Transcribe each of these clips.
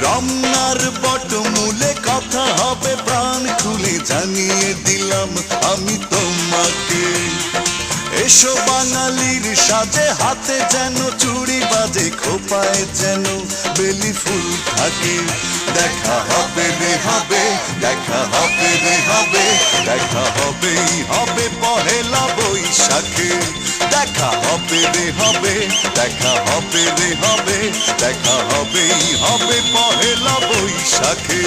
রমনার বটমূলে কথা হবে প্রাণ খুলে জানিয়ে দিলাম আমি তোমাকে। এসো বাঙালির সাজে, হাতে যেন চুড়ি বাজে, খোপায় যেন বেলি ফুল থাকে। দেখা হবে রে হবে, দেখা হবে রে হবে, দেখা হবেই হবে পহেলা বৈশাখে। দেখা হবে রে হবে, দেখা হবে রে হবে, দেখা হবেই হবে পহেলা বৈশাখে।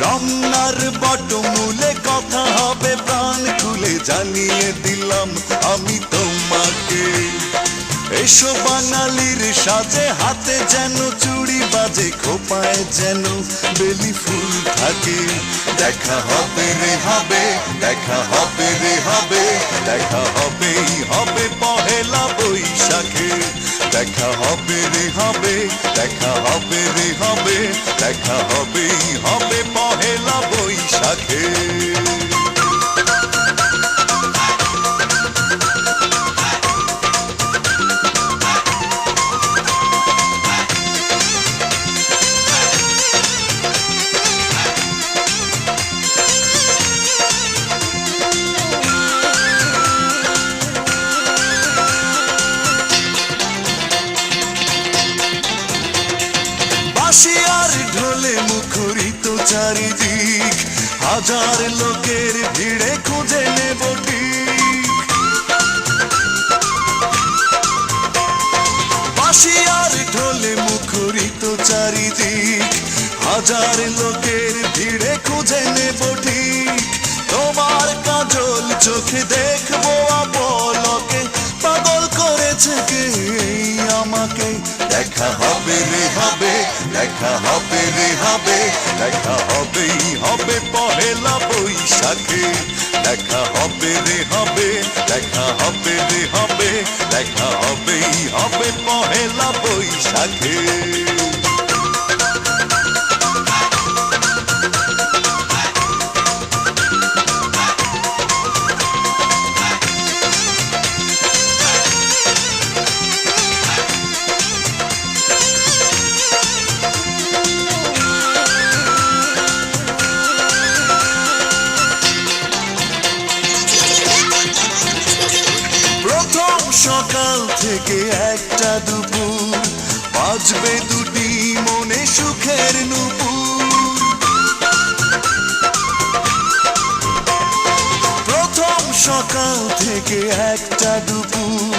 রমনার বটমূলে কথা হবে প্রাণ খুলে জানিয়ে দিলাম আমি তোমাকে। এসো বাঙালির সাজে, হাতে যেন চুড়ি বাজে, খোপায় যেন বেলি ফুল থাকে। দেখা হবে রে হবে, দেখা হবে রে হবে, দেখা হবেই হবে পহেলা বৈশাখে। দেখা হবে রে হবে, দেখা হবে রে হবে, দেখা হবেই হবে পহেলা বৈশাখে। বাঁশি আর ঢোলে মুখরিত চারিদিক, হাজার লোকের ভিড়ে খুঁজে নেব ঠিক। বাঁশি আর ঢোলে মুখরিত চারিদিক, হাজার লোকের ভিড়ে খুঁজে নেব ঠিক। তোমার কাজল চোখে দেখবো আপলকে, পাগল করেছে কে আমাকে। দেখা হবে রে হবে, দেখা হবে রে হবে, দেখা হবেই হবে পহেলা বৈশাখে। দেখা হবে রে হবে, দেখা হবে রে হবে, দেখা হবেই হবে পহেলা বৈশাখে। সকাল থেকে একটা দুপুর, বাজবে দুটি মনে সুখের নূপুর। প্রথম সকাল থেকে একটা দুপুর,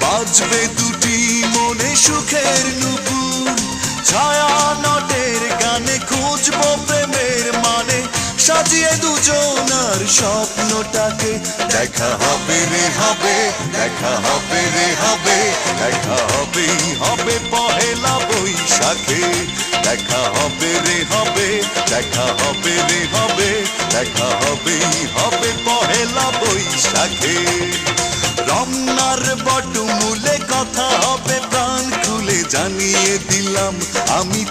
বাজবে দুটি মনে সুখের নূপুর। ছায়া নটের গানে খুঁজবো প্রেমের মানে, সাজিয়ে দুজনার স্বপ্নটাকে। দেখা হবে রে হবে, দেখা হবে রে হবে, দেখা হবেই হবে পহেলা বৈশাখে। দেখা হবে রে হবে, দেখা হবে রে হবে, দেখা হবেই হবে পহেলা বৈশাখে। রমনার বটমূলে কথা হবে প্রাণ খুলে জানিয়ে দিলাম আমি